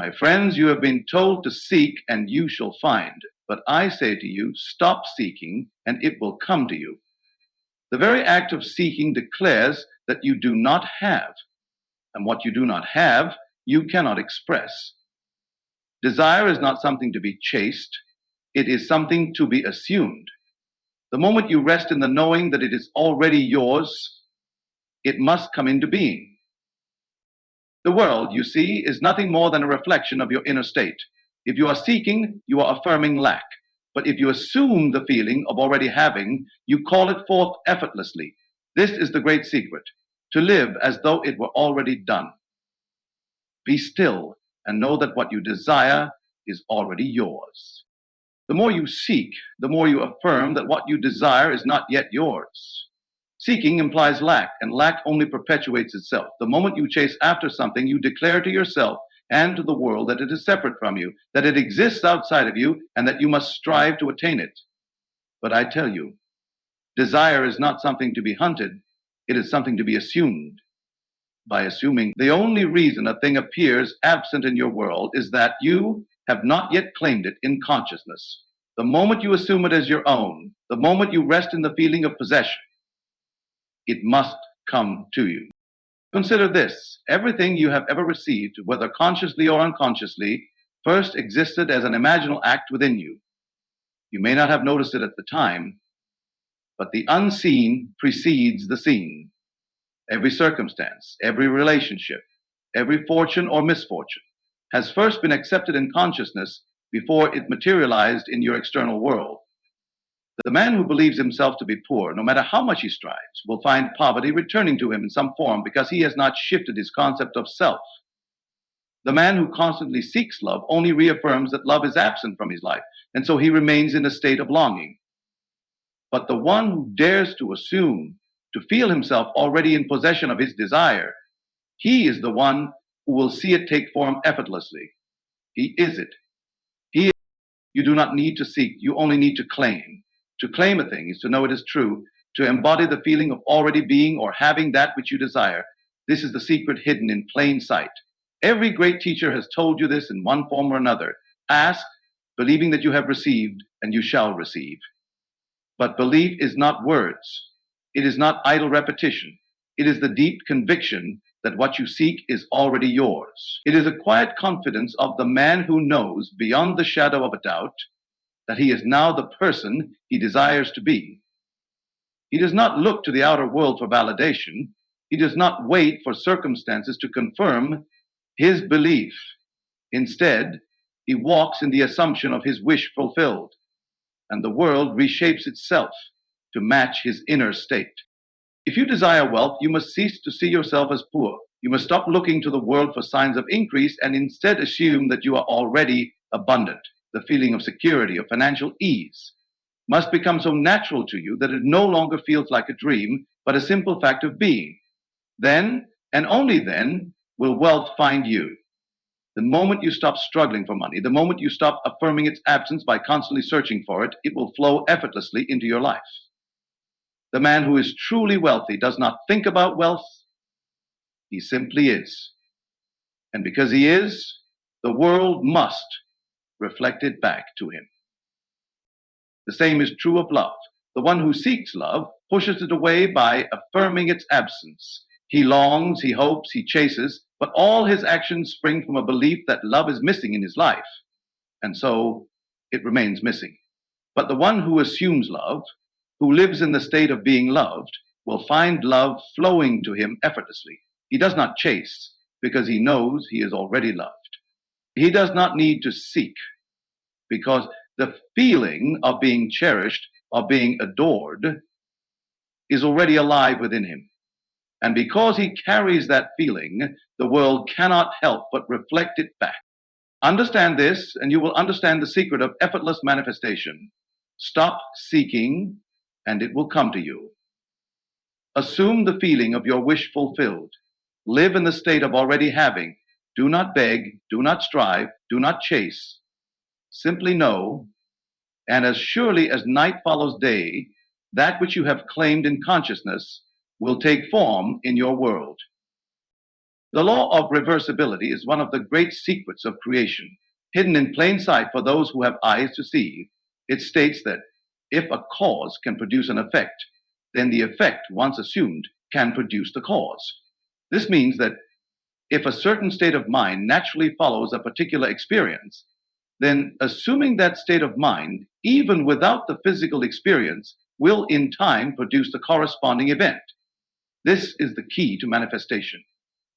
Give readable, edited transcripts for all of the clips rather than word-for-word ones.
My friends, you have been told to seek and you shall find. But I say to you, stop seeking and it will come to you. The very act of seeking declares that you do not have. And what you do not have, you cannot express. Desire is not something to be chased. It is something to be assumed. The moment you rest in the knowing that it is already yours, it must come into being. The world, you see, is nothing more than a reflection of your inner state. If you are seeking, you are affirming lack. But if you assume the feeling of already having, you call it forth effortlessly. This is the great secret, to live as though it were already done. Be still and know that what you desire is already yours. The more you seek, the more you affirm that what you desire is not yet yours. Seeking implies lack, and lack only perpetuates itself. The moment you chase after something, you declare to yourself and to the world that it is separate from you, that it exists outside of you, and that you must strive to attain it. But I tell you, desire is not something to be hunted, it is something to be assumed. By assuming, the only reason a thing appears absent in your world is that you have not yet claimed it in consciousness. The moment you assume it as your own, the moment you rest in the feeling of possession, it must come to you. Consider this: everything you have ever received, whether consciously or unconsciously, first existed as an imaginal act within you. You may not have noticed it at the time, but the unseen precedes the seen. Every circumstance, every relationship, every fortune or misfortune has first been accepted in consciousness before it materialized in your external world. The man who believes himself to be poor, no matter how much he strives, will find poverty returning to him in some form because he has not shifted his concept of self. The man who constantly seeks love only reaffirms that love is absent from his life, and so he remains in a state of longing. But the one who dares to assume, to feel himself already in possession of his desire, he is the one who will see it take form effortlessly. He is it. He is. You do not need to seek, you only need to claim. To claim a thing is to know it is true, to embody the feeling of already being or having that which you desire. This is the secret hidden in plain sight. Every great teacher has told you this in one form or another. Ask, believing that you have received, and you shall receive. But belief is not words. It is not idle repetition. It is the deep conviction that what you seek is already yours. It is a quiet confidence of the man who knows, beyond the shadow of a doubt, that he is now the person he desires to be. He does not look to the outer world for validation. He does not wait for circumstances to confirm his belief. Instead, he walks in the assumption of his wish fulfilled, and the world reshapes itself to match his inner state. If you desire wealth, you must cease to see yourself as poor. You must stop looking to the world for signs of increase and instead assume that you are already abundant. The feeling of security, of financial ease, must become so natural to you that it no longer feels like a dream, but a simple fact of being. Then, and only then, will wealth find you. The moment you stop struggling for money, the moment you stop affirming its absence by constantly searching for it, it will flow effortlessly into your life. The man who is truly wealthy does not think about wealth, he simply is. And because he is, the world must reflect it back to him. The same is true of love. The one who seeks love pushes it away by affirming its absence. He longs, he hopes, he chases, but all his actions spring from a belief that love is missing in his life, and so it remains missing. But the one who assumes love, who lives in the state of being loved, will find love flowing to him effortlessly. He does not chase because he knows he is already loved. He does not need to seek because the feeling of being cherished, of being adored, is already alive within him. And because he carries that feeling, the world cannot help but reflect it back. Understand this, and you will understand the secret of effortless manifestation. Stop seeking, and it will come to you. Assume the feeling of your wish fulfilled. Live in the state of already having. Do not beg, do not strive, do not chase. Simply know, and as surely as night follows day, that which you have claimed in consciousness will take form in your world. The law of reversibility is one of the great secrets of creation, hidden in plain sight for those who have eyes to see. It states that if a cause can produce an effect, then the effect, once assumed, can produce the cause. This means that if a certain state of mind naturally follows a particular experience, then assuming that state of mind, even without the physical experience, will in time produce the corresponding event. This is the key to manifestation,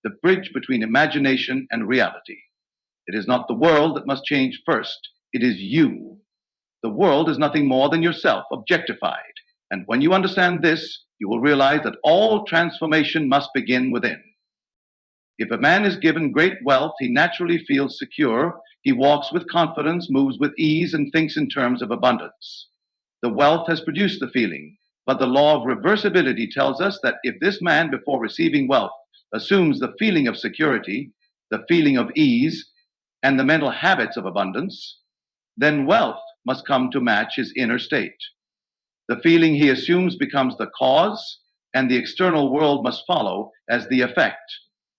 the bridge between imagination and reality. It is not the world that must change first, it is you. The world is nothing more than yourself, objectified. And when you understand this, you will realize that all transformation must begin within. If a man is given great wealth, he naturally feels secure. He walks with confidence, moves with ease, and thinks in terms of abundance. The wealth has produced the feeling, but the law of reversibility tells us that if this man, before receiving wealth, assumes the feeling of security, the feeling of ease, and the mental habits of abundance, then wealth must come to match his inner state. The feeling he assumes becomes the cause, and the external world must follow as the effect.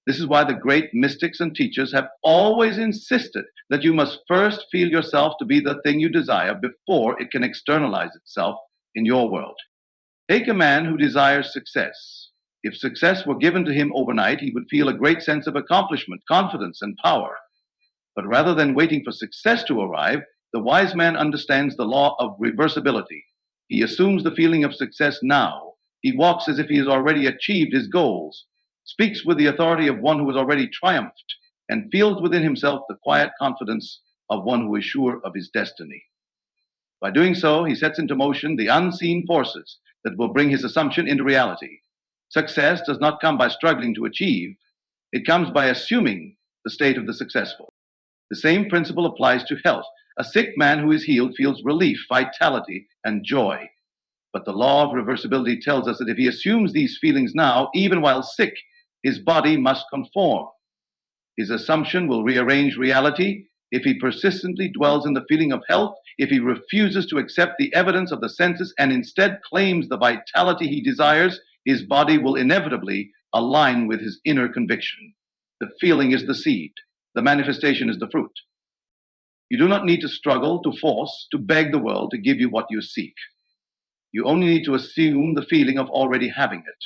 This is why the great mystics and teachers have always insisted that you must first feel yourself to be the thing you desire before it can externalize itself in your world. Take a man who desires success. If success were given to him overnight, he would feel a great sense of accomplishment, confidence, and power. But rather than waiting for success to arrive, the wise man understands the law of reversibility. He assumes the feeling of success now. He walks as if he has already achieved his goals, speaks with the authority of one who has already triumphed, and feels within himself the quiet confidence of one who is sure of his destiny. By doing so, he sets into motion the unseen forces that will bring his assumption into reality. Success does not come by struggling to achieve. It comes by assuming the state of the successful. The same principle applies to health. A sick man who is healed feels relief, vitality, and joy. But the law of reversibility tells us that if he assumes these feelings now, even while sick, his body must conform. His assumption will rearrange reality. If he persistently dwells in the feeling of health, if he refuses to accept the evidence of the senses and instead claims the vitality he desires, his body will inevitably align with his inner conviction. The feeling is the seed. The manifestation is the fruit. You do not need to struggle, to force, to beg the world to give you what you seek. You only need to assume the feeling of already having it.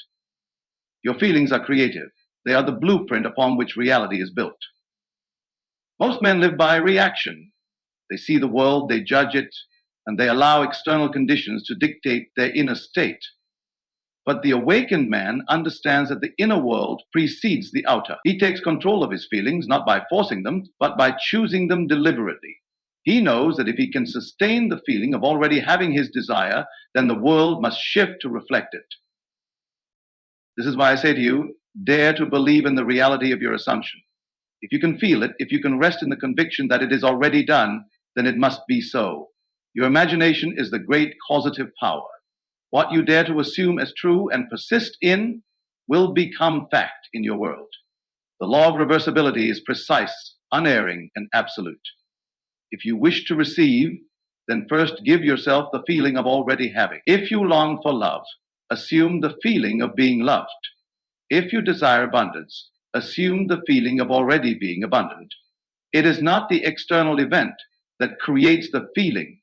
Your feelings are creative. They are the blueprint upon which reality is built. Most men live by reaction. They see the world, they judge it, and they allow external conditions to dictate their inner state. But the awakened man understands that the inner world precedes the outer. He takes control of his feelings, not by forcing them, but by choosing them deliberately. He knows that if he can sustain the feeling of already having his desire, then the world must shift to reflect it. This is why I say to you, dare to believe in the reality of your assumption. If you can feel it, if you can rest in the conviction that it is already done, then it must be so. Your imagination is the great causative power. What you dare to assume as true and persist in will become fact in your world. The law of reversibility is precise, unerring, and absolute. If you wish to receive, then first give yourself the feeling of already having. If you long for love, assume the feeling of being loved. If you desire abundance, assume the feeling of already being abundant. It is not the external event that creates the feeling.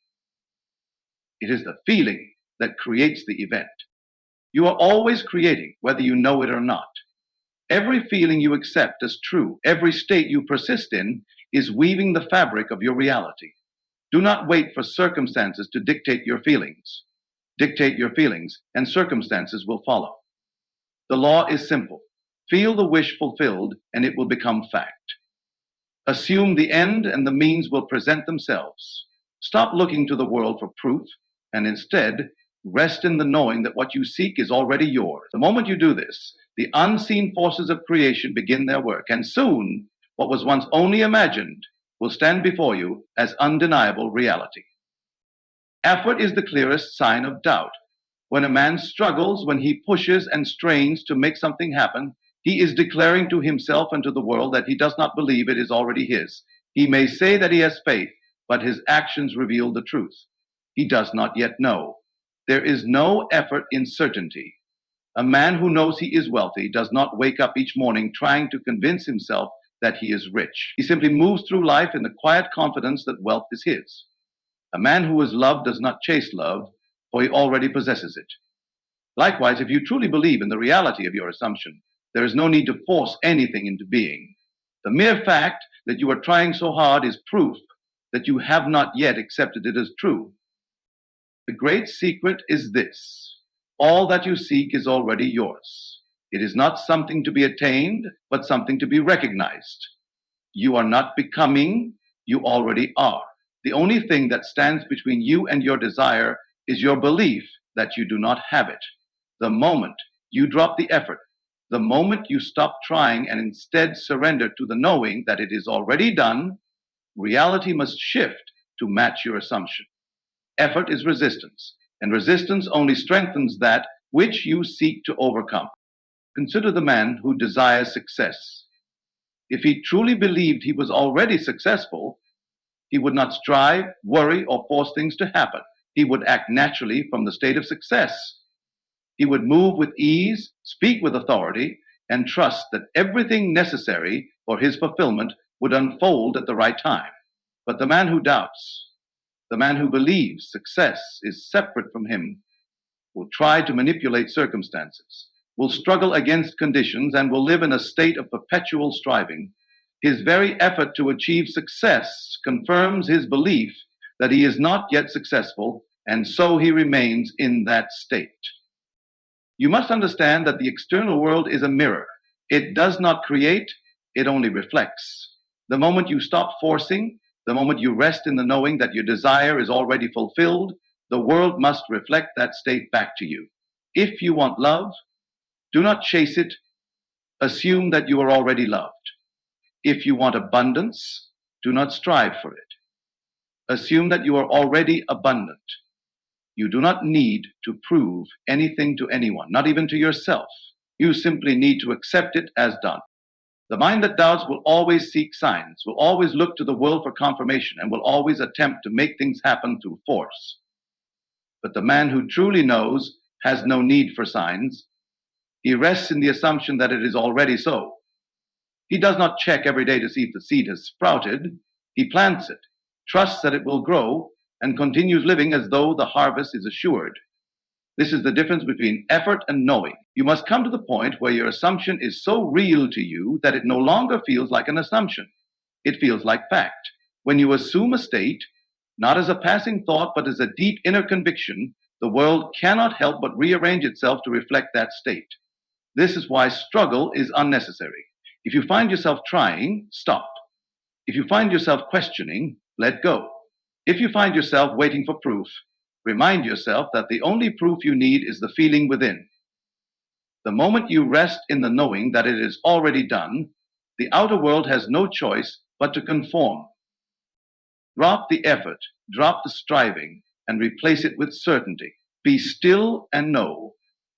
It is the feeling that creates the event. You are always creating, whether you know it or not. Every feeling you accept as true, every state you persist in, is weaving the fabric of your reality. Do not wait for circumstances to dictate your feelings. Dictate your feelings, and circumstances will follow. The law is simple. Feel the wish fulfilled, and it will become fact. Assume the end, and the means will present themselves. Stop looking to the world for proof, and instead, rest in the knowing that what you seek is already yours. The moment you do this, the unseen forces of creation begin their work, and soon, what was once only imagined will stand before you as undeniable reality. Effort is the clearest sign of doubt. When a man struggles, when he pushes and strains to make something happen, he is declaring to himself and to the world that he does not believe it is already his. He may say that he has faith, but his actions reveal the truth. He does not yet know. There is no effort in certainty. A man who knows he is wealthy does not wake up each morning trying to convince himself that he is rich. He simply moves through life in the quiet confidence that wealth is his. A man who is loved does not chase love, for he already possesses it. Likewise, if you truly believe in the reality of your assumption, there is no need to force anything into being. The mere fact that you are trying so hard is proof that you have not yet accepted it as true. The great secret is this: all that you seek is already yours. It is not something to be attained, but something to be recognized. You are not becoming, you already are. The only thing that stands between you and your desire is your belief that you do not have it. The moment you drop the effort, the moment you stop trying and instead surrender to the knowing that it is already done, reality must shift to match your assumption. Effort is resistance, and resistance only strengthens that which you seek to overcome. Consider the man who desires success. If he truly believed he was already successful, he would not strive, worry, or force things to happen. He would act naturally from the state of success. He would move with ease, speak with authority, and trust that everything necessary for his fulfillment would unfold at the right time. But the man who doubts, the man who believes success is separate from him, will try to manipulate circumstances, will struggle against conditions, and will live in a state of perpetual striving. His very effort to achieve success confirms his belief that he is not yet successful, and so he remains in that state. You must understand that the external world is a mirror. It does not create, it only reflects. The moment you stop forcing, the moment you rest in the knowing that your desire is already fulfilled, the world must reflect that state back to you. If you want love, do not chase it, assume that you are already loved. If you want abundance, do not strive for it. Assume that you are already abundant. You do not need to prove anything to anyone, not even to yourself. You simply need to accept it as done. The mind that doubts will always seek signs, will always look to the world for confirmation, and will always attempt to make things happen through force. But the man who truly knows has no need for signs. He rests in the assumption that it is already so. He does not check every day to see if the seed has sprouted. He plants it, trusts that it will grow, and continues living as though the harvest is assured. This is the difference between effort and knowing. You must come to the point where your assumption is so real to you that it no longer feels like an assumption. It feels like fact. When you assume a state, not as a passing thought, but as a deep inner conviction, the world cannot help but rearrange itself to reflect that state. This is why struggle is unnecessary. If you find yourself trying, stop. If you find yourself questioning, let go. If you find yourself waiting for proof, remind yourself that the only proof you need is the feeling within. The moment you rest in the knowing that it is already done, the outer world has no choice but to conform. Drop the effort, drop the striving, and replace it with certainty. Be still and know.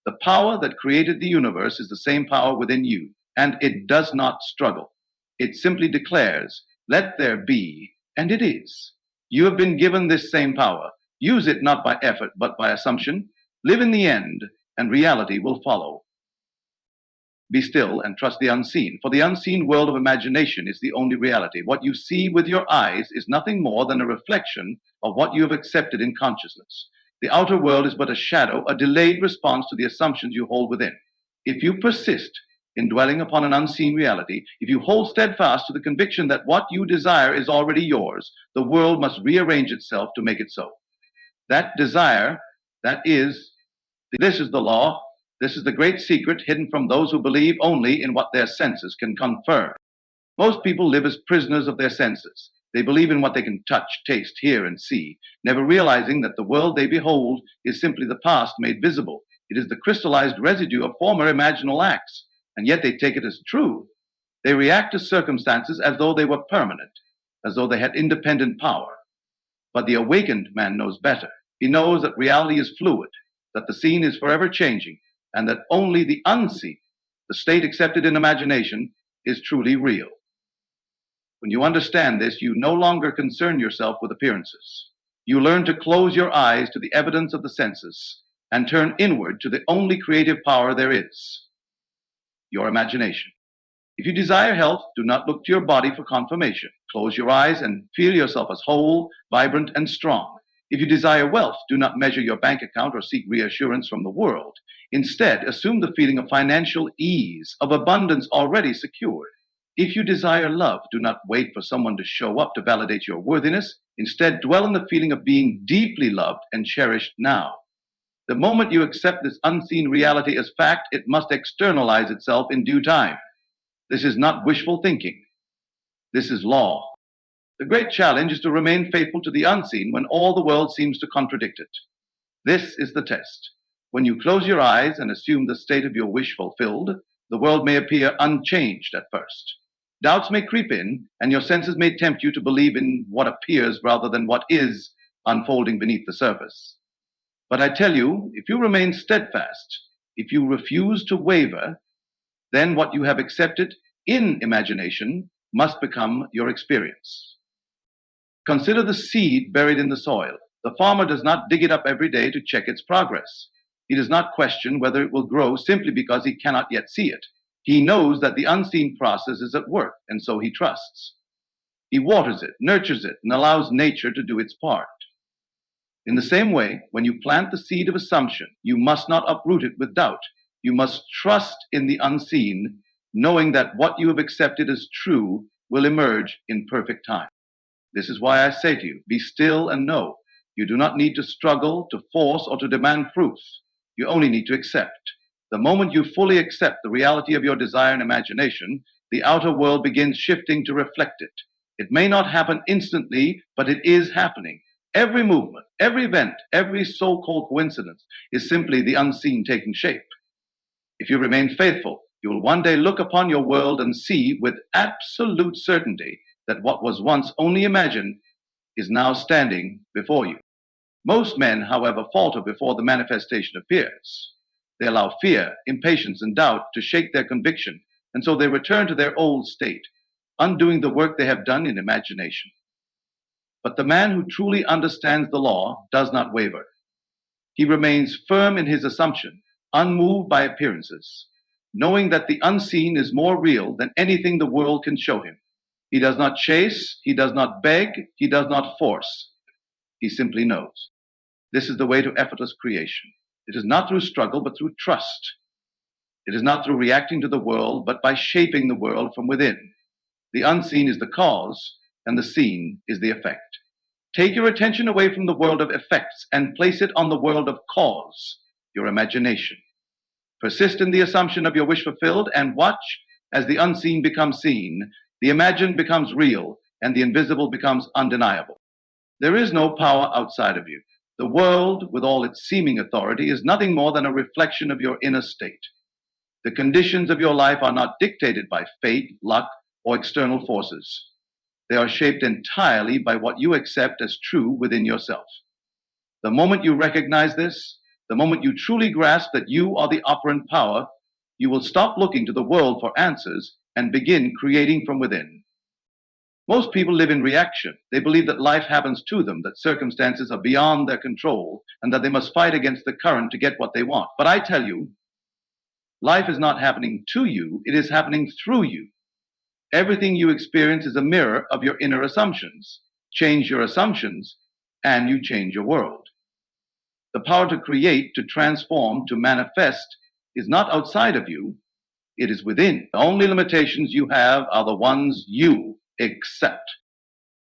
The power that created the universe is the same power within you, and it does not struggle. It simply declares, "Let there be," and it is. You have been given this same power. Use it not by effort, but by assumption. Live in the end, and reality will follow. Be still and trust the unseen, for the unseen world of imagination is the only reality. What you see with your eyes is nothing more than a reflection of what you have accepted in consciousness. The outer world is but a shadow, a delayed response to the assumptions you hold within. If you persist in dwelling upon an unseen reality, if you hold steadfast to the conviction that what you desire is already yours, the world must rearrange itself to make it so. That desire, this is the law, this is the great secret hidden from those who believe only in what their senses can confirm. Most people live as prisoners of their senses. They believe in what they can touch, taste, hear, and see, never realizing that the world they behold is simply the past made visible. It is the crystallized residue of former imaginal acts, and yet they take it as true. They react to circumstances as though they were permanent, as though they had independent power. But the awakened man knows better. He knows that reality is fluid, that the scene is forever changing, and that only the unseen, the state accepted in imagination, is truly real. When you understand this, you no longer concern yourself with appearances. You learn to close your eyes to the evidence of the senses and turn inward to the only creative power there is, your imagination. If you desire health, do not look to your body for confirmation. Close your eyes and feel yourself as whole, vibrant, and strong. If you desire wealth, do not measure your bank account or seek reassurance from the world. Instead, assume the feeling of financial ease, of abundance already secured. If you desire love, do not wait for someone to show up to validate your worthiness. Instead, dwell in the feeling of being deeply loved and cherished now. The moment you accept this unseen reality as fact, it must externalize itself in due time. This is not wishful thinking. This is law. The great challenge is to remain faithful to the unseen when all the world seems to contradict it. This is the test. When you close your eyes and assume the state of your wish fulfilled, the world may appear unchanged at first. Doubts may creep in, and your senses may tempt you to believe in what appears rather than what is unfolding beneath the surface. But I tell you, if you remain steadfast, if you refuse to waver, then what you have accepted in imagination must become your experience. Consider the seed buried in the soil. The farmer does not dig it up every day to check its progress. He does not question whether it will grow simply because he cannot yet see it. He knows that the unseen process is at work, and so he trusts. He waters it, nurtures it, and allows nature to do its part. In the same way, when you plant the seed of assumption, you must not uproot it with doubt. You must trust in the unseen, knowing that what you have accepted as true will emerge in perfect time. This is why I say to you, be still and know. You do not need to struggle, to force, or to demand proof. You only need to accept. The moment you fully accept the reality of your desire and imagination, the outer world begins shifting to reflect it. It may not happen instantly, but it is happening. Every movement, every event, every so-called coincidence is simply the unseen taking shape. If you remain faithful, you will one day look upon your world and see with absolute certainty that what was once only imagined is now standing before you. Most men, however, falter before the manifestation appears. They allow fear, impatience, and doubt to shake their conviction, and so they return to their old state, undoing the work they have done in imagination. But the man who truly understands the law does not waver. He remains firm in his assumption, unmoved by appearances, knowing that the unseen is more real than anything the world can show him. He does not chase, he does not beg, he does not force. He simply knows. This is the way to effortless creation. It is not through struggle, but through trust. It is not through reacting to the world, but by shaping the world from within. The unseen is the cause, and the seen is the effect. Take your attention away from the world of effects and place it on the world of cause, your imagination. Persist in the assumption of your wish fulfilled and watch as the unseen becomes seen, the imagined becomes real, and the invisible becomes undeniable. There is no power outside of you. The world, with all its seeming authority, is nothing more than a reflection of your inner state. The conditions of your life are not dictated by fate, luck, or external forces. They are shaped entirely by what you accept as true within yourself. The moment you recognize this, the moment you truly grasp that you are the operant power, you will stop looking to the world for answers and begin creating from within. Most people live in reaction. They believe that life happens to them, that circumstances are beyond their control, and that they must fight against the current to get what they want. But I tell you, life is not happening to you, it is happening through you. Everything you experience is a mirror of your inner assumptions. Change your assumptions, and you change your world. The power to create, to transform, to manifest is not outside of you, it is within. The only limitations you have are the ones you accept.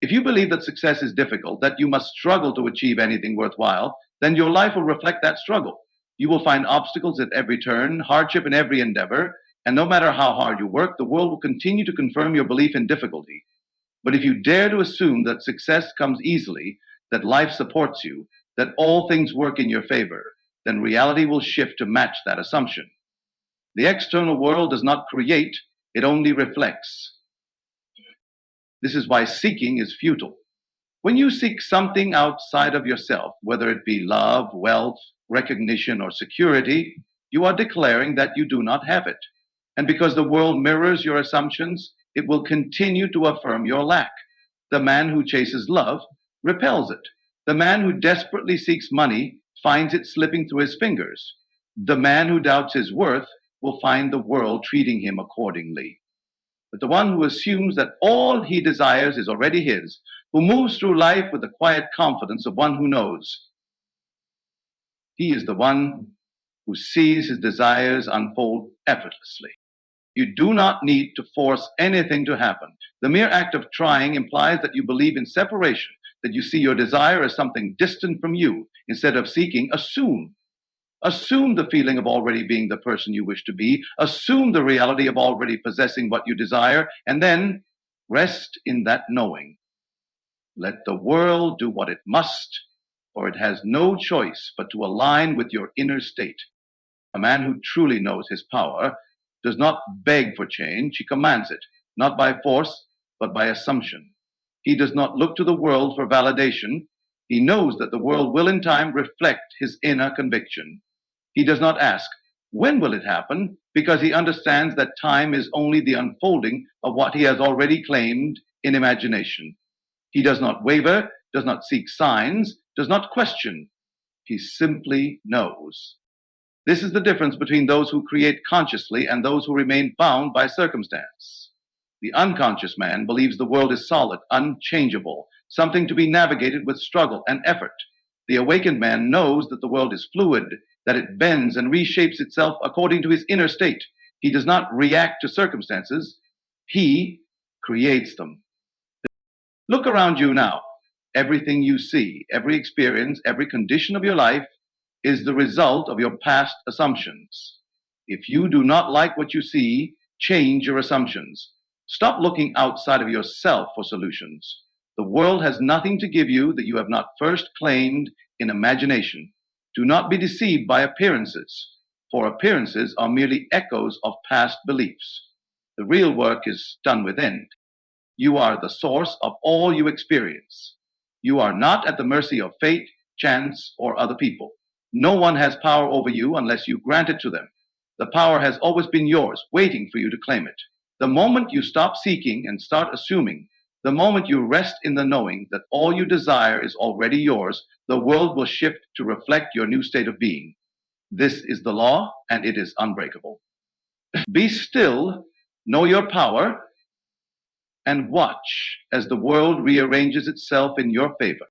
If you believe that success is difficult, that you must struggle to achieve anything worthwhile, then your life will reflect that struggle. You will find obstacles at every turn, hardship in every endeavor, and no matter how hard you work, the world will continue to confirm your belief in difficulty. But if you dare to assume that success comes easily, that life supports you, that all things work in your favor, then reality will shift to match that assumption. The external world does not create, it only reflects. This is why seeking is futile. When you seek something outside of yourself, whether it be love, wealth, recognition, or security, you are declaring that you do not have it. And because the world mirrors your assumptions, it will continue to affirm your lack. The man who chases love repels it. The man who desperately seeks money finds it slipping through his fingers. The man who doubts his worth will find the world treating him accordingly. But the one who assumes that all he desires is already his, who moves through life with the quiet confidence of one who knows, he is the one who sees his desires unfold effortlessly. You do not need to force anything to happen. The mere act of trying implies that you believe in separation, that you see your desire as something distant from you. Instead of seeking, assume. Assume the feeling of already being the person you wish to be. Assume the reality of already possessing what you desire, and then rest in that knowing. Let the world do what it must, for it has no choice but to align with your inner state. A man who truly knows his power does not beg for change, he commands it, not by force, but by assumption. He does not look to the world for validation. He knows that the world will in time reflect his inner conviction. He does not ask, when will it happen? Because he understands that time is only the unfolding of what he has already claimed in imagination. He does not waver, does not seek signs, does not question. He simply knows. This is the difference between those who create consciously and those who remain bound by circumstance. The unconscious man believes the world is solid, unchangeable, something to be navigated with struggle and effort. The awakened man knows that the world is fluid, that it bends and reshapes itself according to his inner state. He does not react to circumstances, he creates them. Look around you now. Everything you see, every experience, every condition of your life is the result of your past assumptions. If you do not like what you see, change your assumptions. Stop looking outside of yourself for solutions. The world has nothing to give you that you have not first claimed in imagination. Do not be deceived by appearances, for appearances are merely echoes of past beliefs. The real work is done within. You are the source of all you experience. You are not at the mercy of fate, chance, or other people. No one has power over you unless you grant it to them. The power has always been yours, waiting for you to claim it. The moment you stop seeking and start assuming, the moment you rest in the knowing that all you desire is already yours, the world will shift to reflect your new state of being. This is the law, and it is unbreakable. Be still, know your power, and watch as the world rearranges itself in your favor.